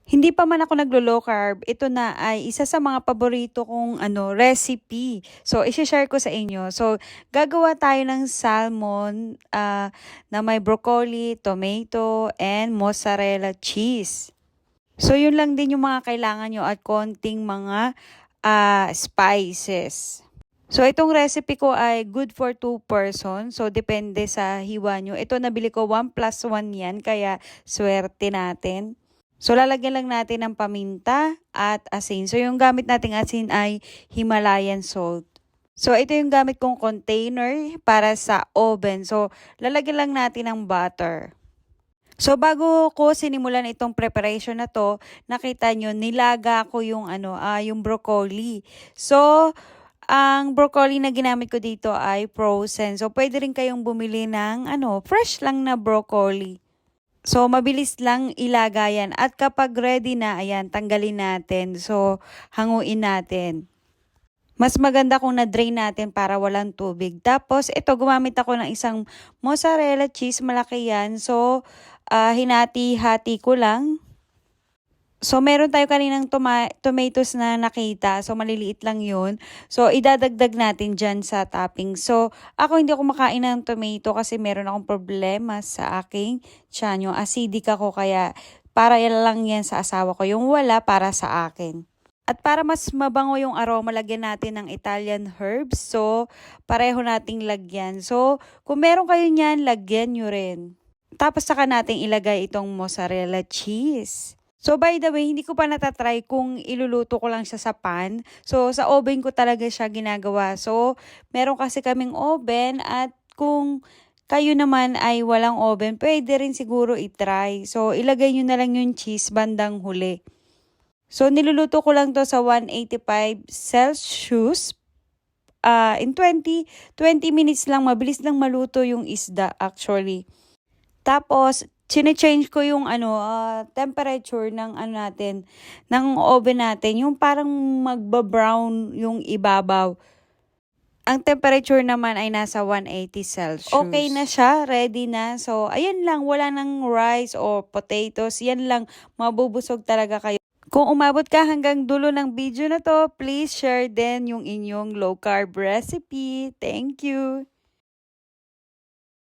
Hindi pa man ako naglo-low carb, ito na ay isa sa mga paborito kong recipe. So, i-share ko sa inyo. So, gagawa tayo ng salmon na may broccoli, tomato, and mozzarella cheese. So, yun lang din yung mga kailangan nyo at konting mga spices. So, itong recipe ko ay good for 2 persons. So, depende sa hiwa nyo. Ito nabili ko 1+1 yan, kaya swerte natin. So, lalagyan lang natin ng paminta at asin. So, yung gamit nating asin ay Himalayan salt. So, ito yung gamit kong container para sa oven. So, lalagyan lang natin ng butter. So, bago ko sinimulan itong preparation na to, nakita nyo, nilaga ko yung, yung broccoli. So, ang broccoli na ginamit ko dito ay frozen. So, pwede rin kayong bumili ng, fresh lang na broccoli. So, mabilis lang ilagayan. At kapag ready na, ayan, tanggalin natin. So, hanguin natin. Mas maganda kung na-drain natin para walang tubig. Tapos, ito, gumamit ako ng isang mozzarella cheese. Malaki yan. So, hinati-hati ko lang. So, meron tayo kaninang tomatoes na nakita. So, maliliit lang yun. So, idadagdag natin dyan sa topping. So, ako hindi ako makain ng tomato kasi meron akong problema sa aking tiyan. Yung acidic ako, kaya para lang yan sa asawa ko. Yung wala, para sa akin. At para mas mabango yung aroma, lagyan natin ng Italian herbs. So, pareho nating lagyan. So, kung meron kayo niyan, lagyan nyo rin. Tapos, saka natin ilagay itong mozzarella cheese. So, by the way, hindi ko pa natatry kung iluluto ko lang siya sa pan. So, sa oven ko talaga siya ginagawa. So, meron kasi kaming oven at kung kayo naman ay walang oven, pwede rin siguro itry. So, ilagay nyo na lang yung cheese bandang huli. So, niluluto ko lang to sa 185 Celsius. In 20 minutes lang, mabilis lang maluto yung isda actually. Tapos, chine-change ko yung temperature ng natin, ng oven natin, yung parang magba-brown yung ibabaw. Ang temperature naman ay nasa 180 Celsius. Okay na siya, ready na. So, ayan lang, wala nang rice or potatoes. Yan lang, mabubusog talaga kayo. Kung umabot ka hanggang dulo ng video na to, please share din yung inyong low carb recipe. Thank you!